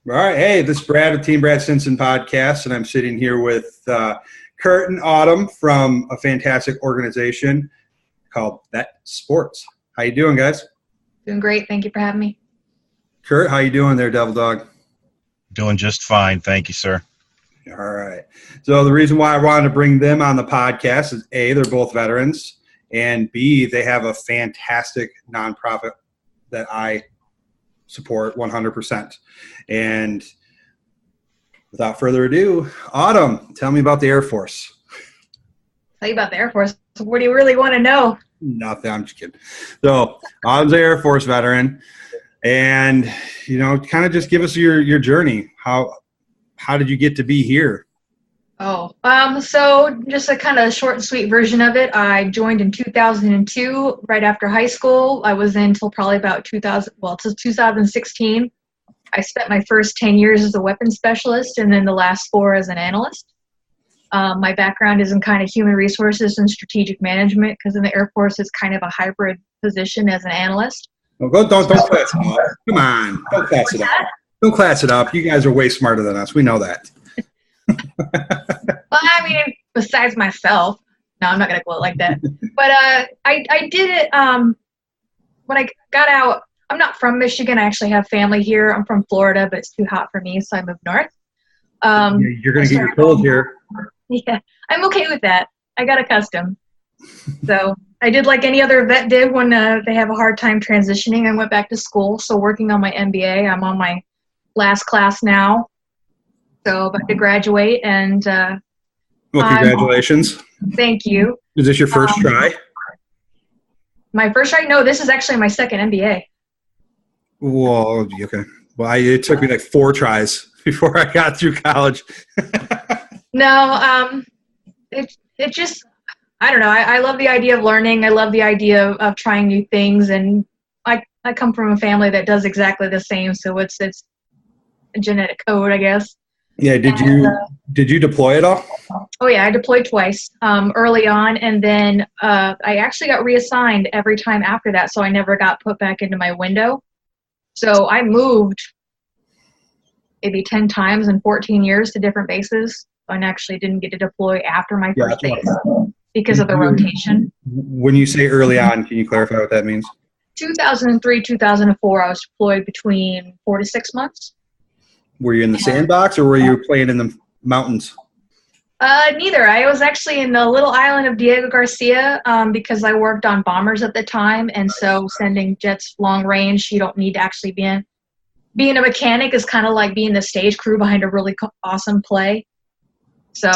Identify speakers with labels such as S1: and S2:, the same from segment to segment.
S1: All right. Hey, this is Brad with Team Brad Stinson Podcast, and I'm sitting here with Curt and Autumn from a fantastic organization called Vetsports. How you doing, guys?
S2: Doing great. Thank you for having me.
S1: Curt, how you doing there, Devil Dog?
S3: Doing just fine. Thank you, sir.
S1: All right. So the reason why I wanted to bring them on the podcast is A, they're both veterans, and B, they have a fantastic nonprofit that I support 100%. And without further ado, Autumn, tell me about the Air Force.
S2: Tell you about the Air Force. What do you really want to know?
S1: Nothing. I'm just kidding. So Autumn's an Air Force veteran, and kind of just give us your journey. How did you get to be here?
S2: So just a kind of short and sweet version of it. I joined in 2002, right after high school. I was in till probably about till 2016. I spent my first 10 years as a weapons specialist and then the last 4 as an analyst. My background is in kind of human resources and strategic management because in the Air Force it's kind of a hybrid position as an analyst.
S1: Don't class it up. Come on. Don't class it up. Don't class it up. You guys are way smarter than us. We know that.
S2: Well, I mean, besides myself. No, I'm not going to go like that. But I did it when I got out. I'm not from Michigan. I actually have family here. I'm from Florida, but it's too hot for me, so I moved north.
S1: You're going to get your cold here.
S2: Yeah, I'm okay with that. I got accustomed. So I did like any other vet did when they have a hard time transitioning. I went back to school, so working on my MBA. I'm on my last class now. So about to graduate, and
S1: well, congratulations.
S2: Thank you.
S1: Is this your first try?
S2: My first try? No, this is actually my second MBA.
S1: Well, okay. Well, it took me like 4 tries before I got through college.
S2: No, it just, I don't know. I love the idea of learning. I love the idea of trying new things, and I come from a family that does exactly the same, so it's a genetic code, I guess.
S1: Yeah, did you deploy at all?
S2: Oh yeah, I deployed twice early on, and then I actually got reassigned every time after that, so I never got put back into my window. So I moved maybe 10 times in 14 years to different bases, and actually didn't get to deploy after my first base because of the rotation.
S1: When you say early on, can you clarify what that means?
S2: 2003, 2004, I was deployed between 4 to 6 months.
S1: Were you in the sandbox or were you playing in the mountains?
S2: Neither. I was actually in the little island of Diego Garcia because I worked on bombers at the time, and so sending jets long range, you don't need to actually be in. Being a mechanic is kind of like being the stage crew behind a really awesome play. So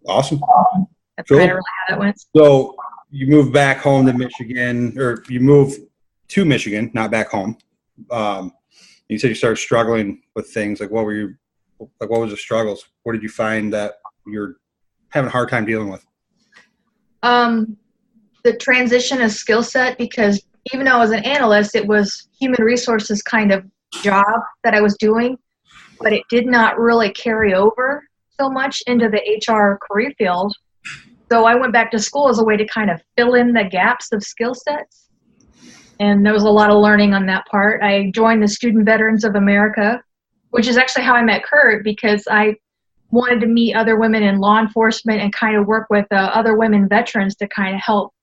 S1: awesome.
S2: That's kind of really how that went.
S1: So you moved back home to Michigan, or you moved to Michigan, not back home. You said you started struggling with things. Like, what was the struggles? What did you find that you're having a hard time dealing with?
S2: The transition of skill set, because even though I was an analyst, it was human resources kind of job that I was doing, but it did not really carry over so much into the HR career field. So I went back to school as a way to kind of fill in the gaps of skill sets. And there was a lot of learning on that part. I joined the Student Veterans of America, which is actually how I met Curt, because I wanted to meet other women in law enforcement and kind of work with other women veterans to kind of help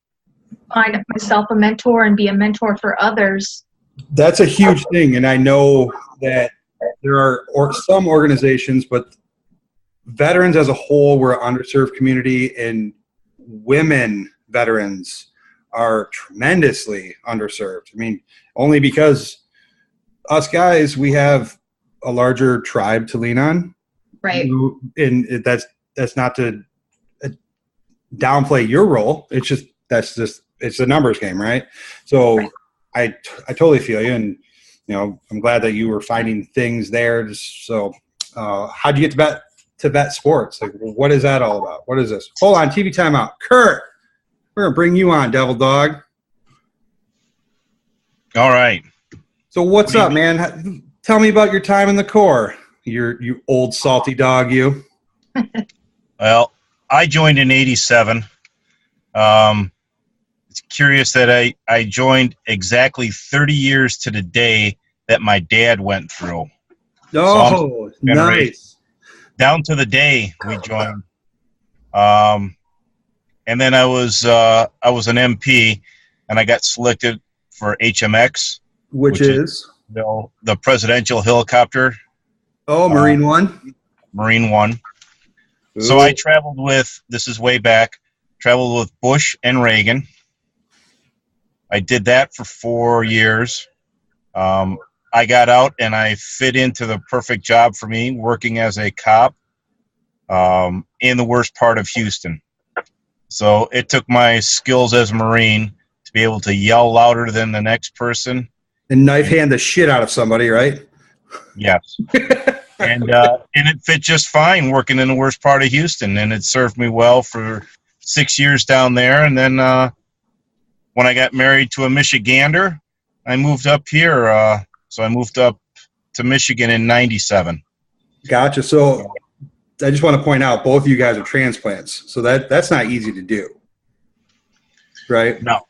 S2: find myself a mentor and be a mentor for others.
S1: That's a huge thing. And I know that there are some organizations, but veterans as a whole, we're an underserved community, and women veterans are tremendously underserved. I mean, only because us guys, we have a larger tribe to lean on.
S2: Right.
S1: And that's not to downplay your role. It's just, it's a numbers game, right? So right. I totally feel you. And, I'm glad that you were finding things there. So how'd you get to Vetsports? Like, what is that all about? What is this? Hold on, TV timeout. Curt, we're going to bring you on, Devil Dog.
S3: All right.
S1: So what's up, man? Tell me about your time in the Corps. You old salty dog, you.
S3: Well, I joined in 87. It's curious that I joined exactly 30 years to the day that my dad went through.
S1: Oh, nice.
S3: Down to the day we joined. And then I was an MP, and I got selected for HMX,
S1: Which is?
S3: The presidential helicopter.
S1: Oh, Marine One?
S3: Marine One.
S1: Ooh.
S3: So I traveled this is way back, traveled with Bush and Reagan. I did that for 4 years. I got out, and I fit into the perfect job for me, working as a cop in the worst part of Houston. So it took my skills as a Marine to be able to yell louder than the next person.
S1: And knife hand the shit out of somebody, right?
S3: Yes. And it fit just fine working in the worst part of Houston, and it served me well for 6 years down there. And then when I got married to a Michigander, I moved up here. So I moved up to Michigan in '97.
S1: Gotcha. So I just want to point out both of you guys are transplants. So that's not easy to do, right?
S3: No.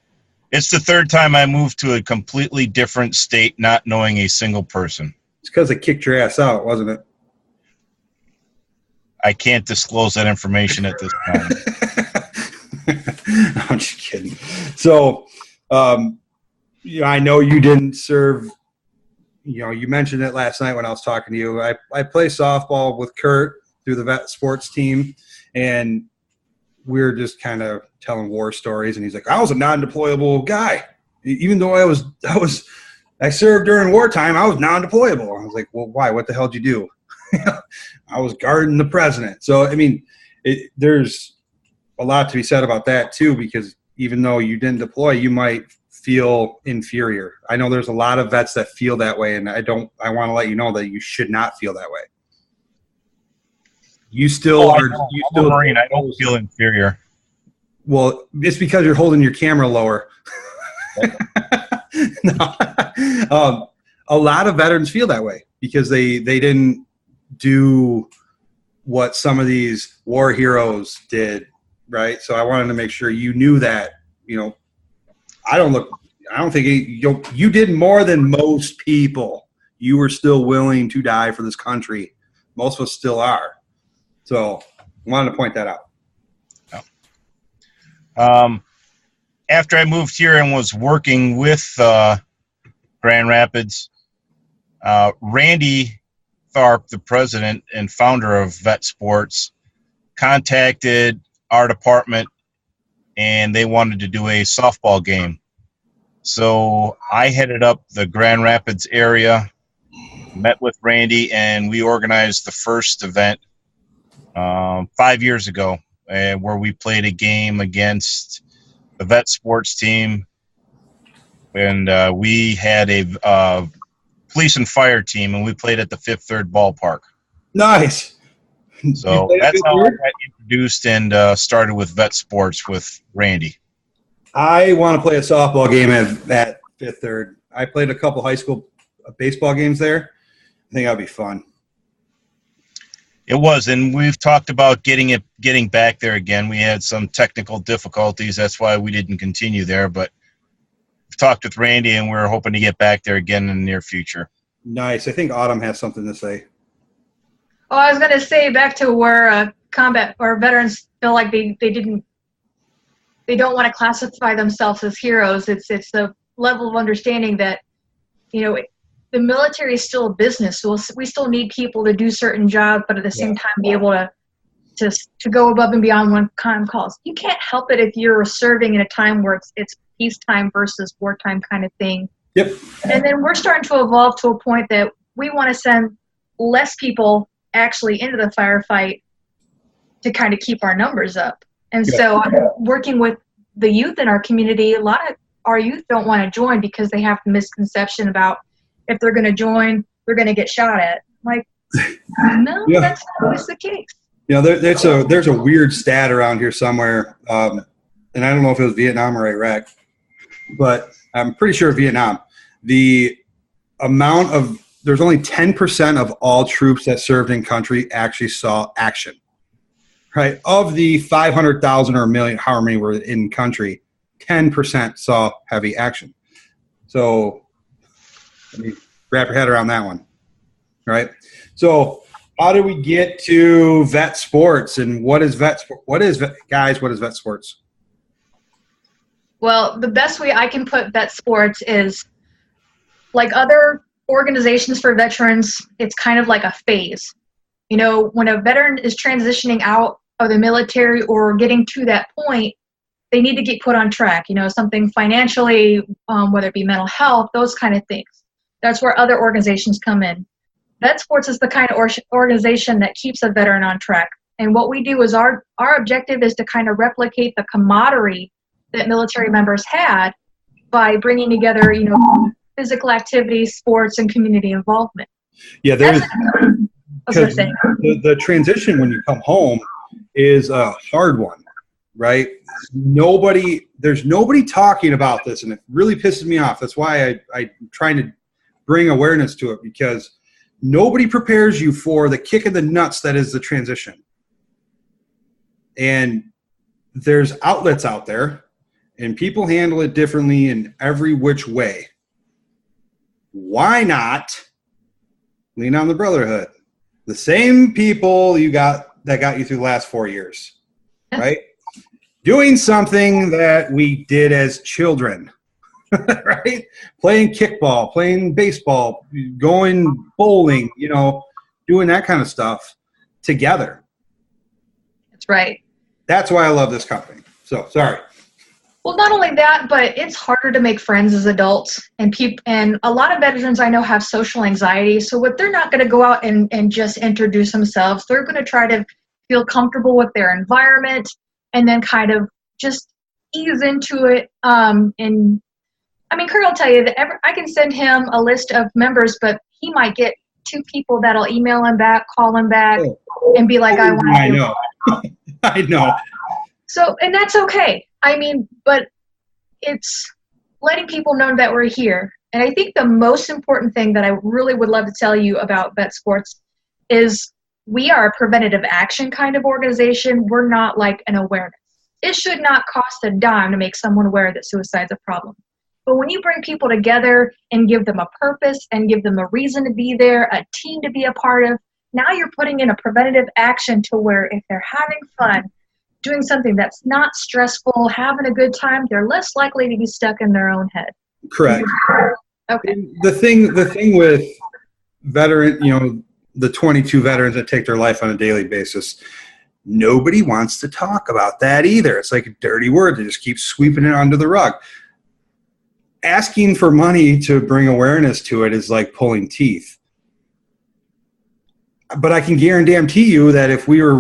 S3: It's the third time I moved to a completely different state, not knowing a single person.
S1: It's because they kicked your ass out, wasn't it?
S3: I can't disclose that information at this time.
S1: I'm just kidding. So, I know you didn't serve. You mentioned it last night when I was talking to you. I play softball with Curt through the Vetsports team, and we were just kind of telling war stories. And he's like, "I was a non-deployable guy, even though I served during wartime. I was non-deployable." I was like, "Well, why? What the hell did you do?" I was guarding the president. So, I mean, there's a lot to be said about that too, because even though you didn't deploy, you might feel inferior. I know there's a lot of vets that feel that way, and I want to let you know that you should not feel that way. You still are. You still,
S3: Marine. I don't feel inferior.
S1: Well, it's because you're holding your camera lower. No. A lot of veterans feel that way because they didn't do what some of these war heroes did, right? So I wanted to make sure you knew that. I don't think you did more than most people. You were still willing to die for this country. Most of us still are. So I wanted to point that out.
S3: After I moved here and was working with Grand Rapids, Randy Tharp, the president and founder of Vetsports, contacted our department, and they wanted to do a softball game. So I headed up the Grand Rapids area, met with Randy, and we organized the first event 5 years ago, where we played a game against the Vetsports team, and we had a police and fire team, and we played at the Fifth Third Ballpark.
S1: Nice.
S3: So that's how I got introduced and started with Vetsports with Randy.
S1: I want to play a softball game at Fifth Third. I played a couple high school baseball games there. I think that'd be fun.
S3: It was, and we've talked about getting back there again. We had some technical difficulties. That's why we didn't continue there, but we've talked with Randy, and we're hoping to get back there again in the near future.
S1: Nice. I think Autumn has something to say.
S2: Oh, I was going to say back to where combat or veterans feel like they don't want to classify themselves as heroes. It's the level of understanding that, the military is still a business. So we still need people to do certain jobs, but at the same time be able to go above and beyond when time calls. You can't help it if you're serving in a time where it's peacetime versus wartime kind of thing.
S1: Yep. And
S2: then we're starting to evolve to a point that we want to send less people actually into the firefight to kind of keep our numbers up. And so working with the youth in our community, a lot of our youth don't want to join because they have the misconception about if they're going to join, they're going to get shot at. Like, no, that's not always the case.
S1: There's a weird stat around here somewhere, and I don't know if it was Vietnam or Iraq, but I'm pretty sure Vietnam. There's only 10% of all troops that served in country actually saw action. Right? Of the 500,000 or a million, however many were in country, 10% saw heavy action. So, wrap your head around that one. right? So how do we get to Vetsports, and what is Vetsports? What is Vetsports?
S2: Well, the best way I can put Vetsports is, like other organizations for veterans, it's kind of like a phase. You know, when a veteran is transitioning out of the military or getting to that point, they need to get put on track, you know, something financially, whether it be mental health, those kind of things. That's where other organizations come in. Vetsports is the kind of organization that keeps a veteran on track. And what we do is our objective is to kind of replicate the camaraderie that military members had by bringing together, you know, physical activity, sports, and community involvement.
S1: Yeah, because the transition when you come home is a hard one, right? There's nobody talking about this, and it really pisses me off. That's why I'm trying to bring awareness to it, because nobody prepares you for the kick in the nuts that is the transition. And there's outlets out there, and people handle it differently in every which way. Why not lean on the brotherhood? The same people that got you through the last 4 years, right? Doing something that we did as children, right? Playing kickball, playing baseball, going bowling, you know, doing that kind of stuff together.
S2: That's right.
S1: That's why I love this company. So, sorry.
S2: Well, not only that, but it's harder to make friends as adults, and a lot of veterans I know have social anxiety. So what they're not going to go out and just introduce themselves. They're going to try to feel comfortable with their environment and then kind of just ease into it. And I mean, Curt will tell you that I can send him a list of members, but he might get 2 people that'll email him back, call him back, and be like, I want to.
S1: I know. I know.
S2: So, and that's okay. I mean, but it's letting people know that we're here. And I think the most important thing that I really would love to tell you about Vetsports is we are a preventative action kind of organization. We're not like an awareness. It should not cost a dime to make someone aware that suicide's a problem. But when you bring people together and give them a purpose and give them a reason to be there, a team to be a part of, now you're putting in a preventative action to where if they're having fun, doing something that's not stressful, having a good time, they're less likely to be stuck in their own head.
S1: Correct.
S2: Okay.
S1: The thing with veteran, you know, the 22 veterans that take their life on a daily basis, nobody wants to talk about that either. It's like a dirty word. They just keep sweeping it under the rug. Asking for money to bring awareness to it is like pulling teeth. But I can guarantee you that if we were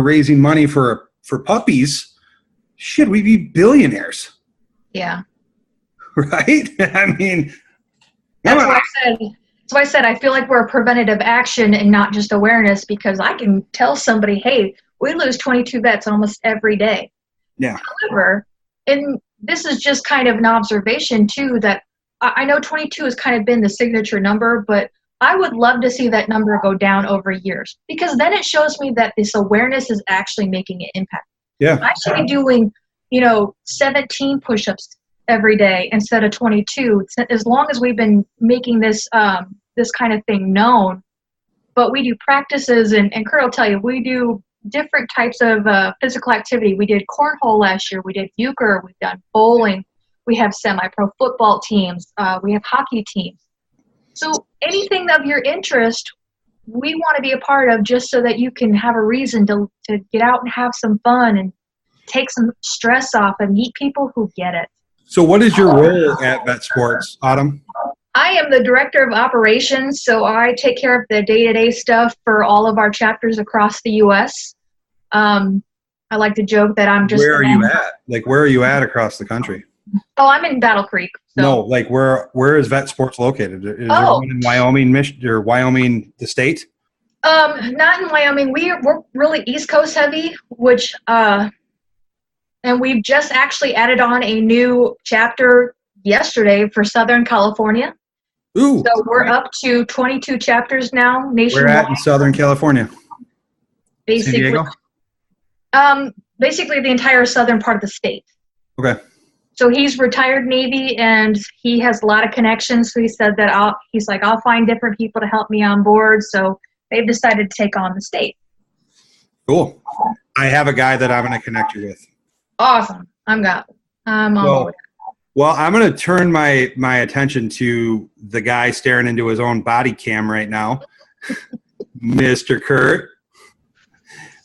S1: raising money for puppies, shit, we'd be billionaires.
S2: Yeah.
S1: Right? I mean,
S2: that's why I said I feel like we're a preventative action and not just awareness, because I can tell somebody, hey, we lose 22 vets almost every day.
S1: Yeah.
S2: However, and this is just kind of an observation too, that I know 22 has kind of been the signature number, but I would love to see that number go down over years, because then it shows me that this awareness is actually making an impact.
S1: Yeah.
S2: I should be doing, 17 push-ups every day instead of 22, as long as we've been making this this kind of thing known. But we do practices, and Curt will tell you, we do different types of physical activity. We did cornhole last year. We did euchre. We've done bowling. We have semi-pro football teams. We have hockey teams. So anything of your interest, we want to be a part of, just so that you can have a reason to get out and have some fun and take some stress off and meet people who get it.
S1: So what is your role at Vetsports, Autumn?
S2: I am the director of operations, so I take care of the day-to-day stuff for all of our chapters across the U.S. I like to joke that I'm just...
S1: Where are you at? Like, where are you at across the country?
S2: Oh, I'm in Battle Creek. So.
S1: No, like where is Vetsports located? Is there one in Wyoming, or Wyoming, the state?
S2: Not in Wyoming. We're really East Coast heavy, which and we've just actually added on a new chapter yesterday for Southern California.
S1: Ooh.
S2: So we're up to 22 chapters now nationwide.
S1: We're at in Southern California.
S2: Basically,
S1: San Diego?
S2: basically the entire southern part of the state.
S1: Okay.
S2: So he's retired Navy, and he has a lot of connections. So he said that I'll find different people to help me on board. So they've decided to take on the state.
S1: Cool. I have a guy that I'm going to connect you with.
S2: Awesome. I'm on board.
S1: Well, I'm going to turn my attention to the guy staring into his own body cam right now, Mr. Curt.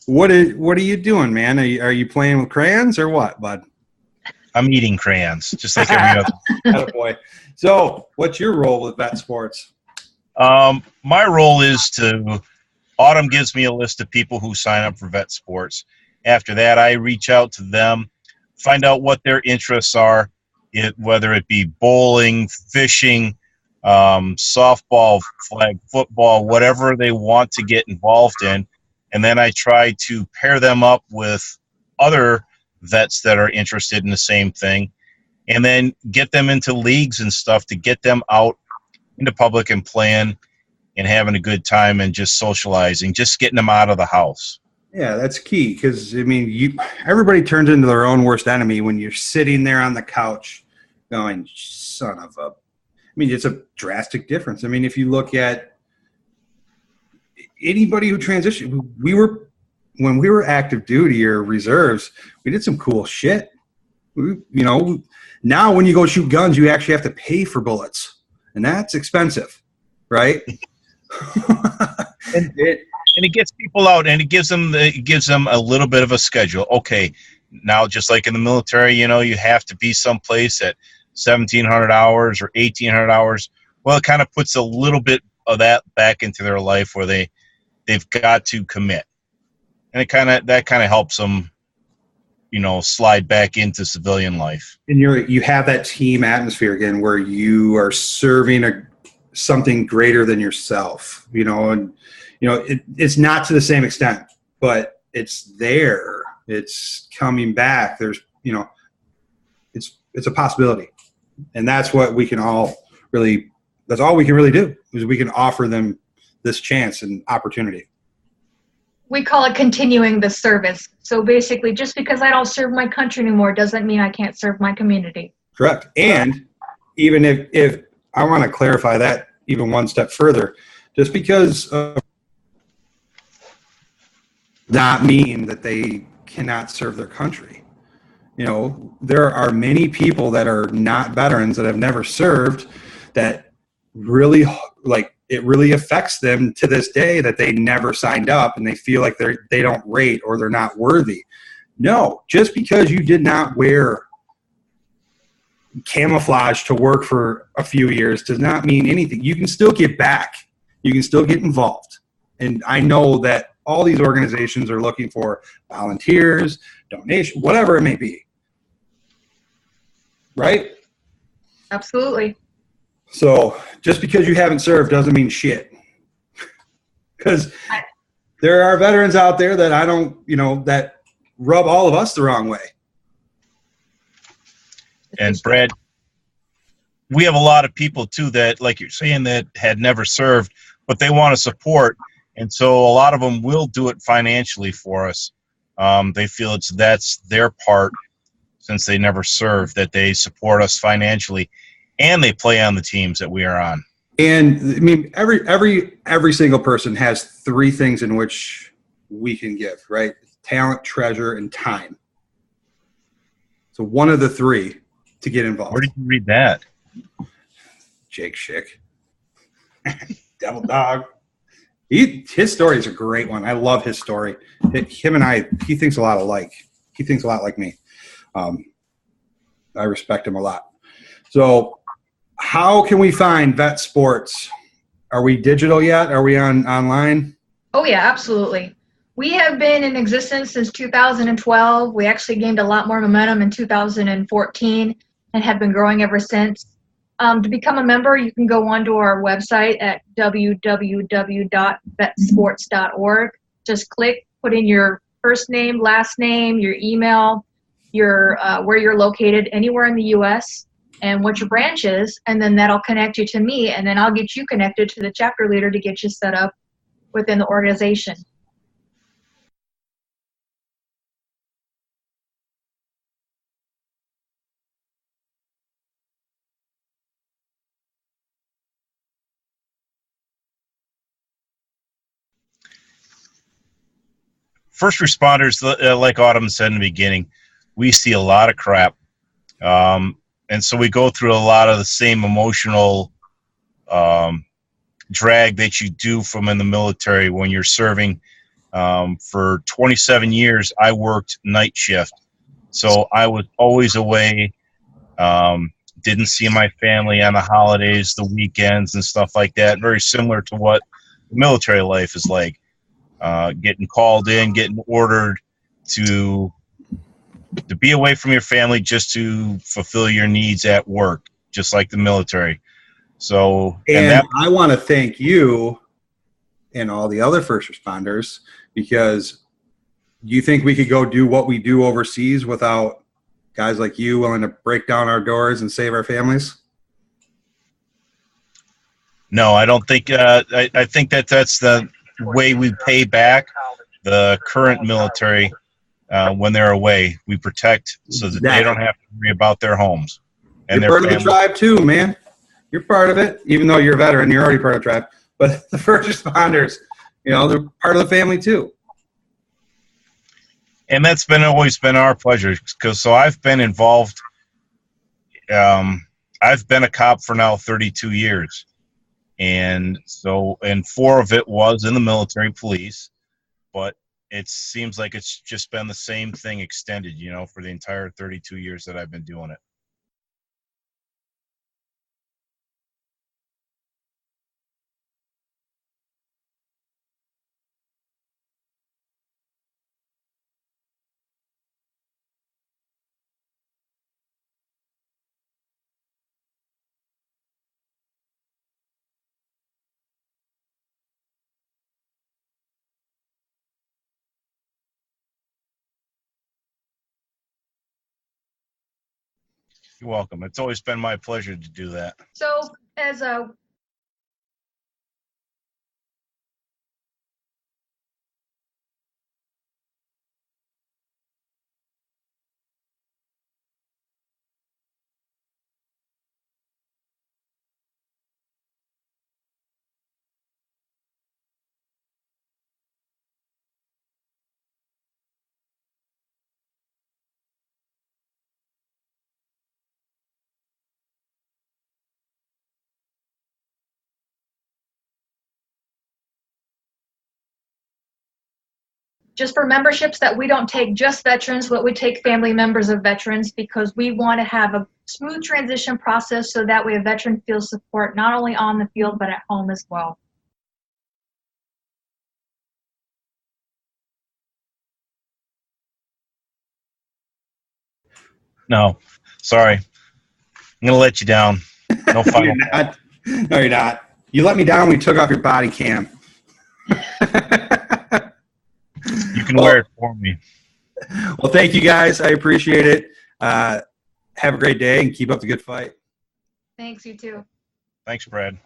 S1: What are you doing, man? Are you playing with crayons or what, bud?
S3: I'm eating crayons, just like every other.
S1: Boy. So, what's your role with Vetsports?
S3: My role is Autumn gives me a list of people who sign up for Vetsports. After that, I reach out to them, find out what their interests are, whether it be bowling, fishing, softball, flag football, whatever they want to get involved in. And then I try to pair them up with other vets that are interested in the same thing, and then get them into leagues and stuff to get them out into public and playing and having a good time and just socializing, just getting them out of the house.
S1: Yeah, that's key, because I mean, everybody turns into their own worst enemy when you're sitting there on the couch going, son of a. I mean, it's a drastic difference. I mean, if you look at anybody who transitioned, when we were active duty or reserves, we did some cool shit. Now when you go shoot guns, you actually have to pay for bullets, and that's expensive, right?
S3: And it gets people out, and it gives them a little bit of a schedule. Okay, now just like in the military, you have to be someplace at 1,700 hours or 1,800 hours. Well, it kind of puts a little bit of that back into their life where they've got to commit, and that kind of helps them, slide back into civilian life. And
S1: you have that team atmosphere again, where you are serving something greater than yourself, and it's not to the same extent, but it's there. It's coming back. There's, it's a possibility, and that's what we can all really. That's all we can really do, is we can offer them this chance and opportunity.
S2: We call it continuing the service. So basically, just because I don't serve my country anymore doesn't mean I can't serve my community.
S1: Correct. And even if I want to clarify that even one step further, just because not mean that they cannot serve their country. There are many people that are not veterans that have never served that really it really affects them to this day, that they never signed up and they feel like they don't rate or they're not worthy. No, just because you did not wear camouflage to work for a few years does not mean anything. You can still get back. You can still get involved. And I know that all these organizations are looking for volunteers, donation, whatever it may be. Right?
S2: Absolutely.
S1: So just because you haven't served doesn't mean shit. Because there are veterans out there that that rub all of us the wrong way.
S3: And Brad, we have a lot of people too that, like you're saying, that had never served, but they want to support. And so a lot of them will do it financially for us. They feel that's their part, since they never served, that they support us financially. And they play on the teams that we are on.
S1: And I mean, every single person has three things in which we can give, right? Talent, treasure, and time. So one of the three to get involved.
S3: Where did you read that?
S1: Jake Schick. Devil Dog. His story is a great one. I love his story. Him and he thinks a lot alike. He thinks a lot like me. I respect him a lot. So how can we find Vetsports? Are we digital yet? Are we online?
S2: Oh, yeah, absolutely. We have been in existence since 2012. We actually gained a lot more momentum in 2014 and have been growing ever since. To become a member, you can go onto our website at www.vetsports.org. Just click, put in your first name, last name, your email, your where you're located anywhere in the U.S., and what your branch is, and then that'll connect you to me, and then I'll get you connected to the chapter leader to get you set up within the organization.
S3: first responders, like Autumn said in the beginning, we see a lot of crap. And so we go through a lot of the same emotional drag that you do from in the military when you're serving. For 27 years, I worked night shift. So I was always away, didn't see my family on the holidays, the weekends, and stuff like that. Very similar to what military life is like. Getting called in, getting ordered to be away from your family just to fulfill your needs at work, just like the military. So,
S1: and I want to thank you and all the other first responders, because you think we could go do what we do overseas without guys like you willing to break down our doors and save our families?
S3: No, I don't think. I think that's the way we pay back the current military when they're away. We protect so that they don't have to worry about their homes and
S1: you're
S3: their
S1: part
S3: families.
S1: of the tribe too, man. You're part of it, even though you're a veteran. You're already part of the tribe. But the first responders, they're part of the family too.
S3: And that's always been our pleasure, because I've been involved. I've been a cop for now 32 years, and 4 of it was in the military police, but it seems like it's just been the same thing extended, for the entire 32 years that I've been doing it. You're welcome. It's always been my pleasure to do that.
S2: So as a just for memberships that we don't take just veterans, but we take family members of veterans, because we want to have a smooth transition process so that way a veteran feels support not only on the field but at home as well.
S3: No, sorry. I'm going to let you down. No fun.
S1: No, you're not. You let me down when you took off your body cam.
S3: You can wear it for me.
S1: Well, thank you guys. I appreciate it. Have a great day and keep up the good fight.
S2: Thanks, you too.
S3: Thanks, Brad.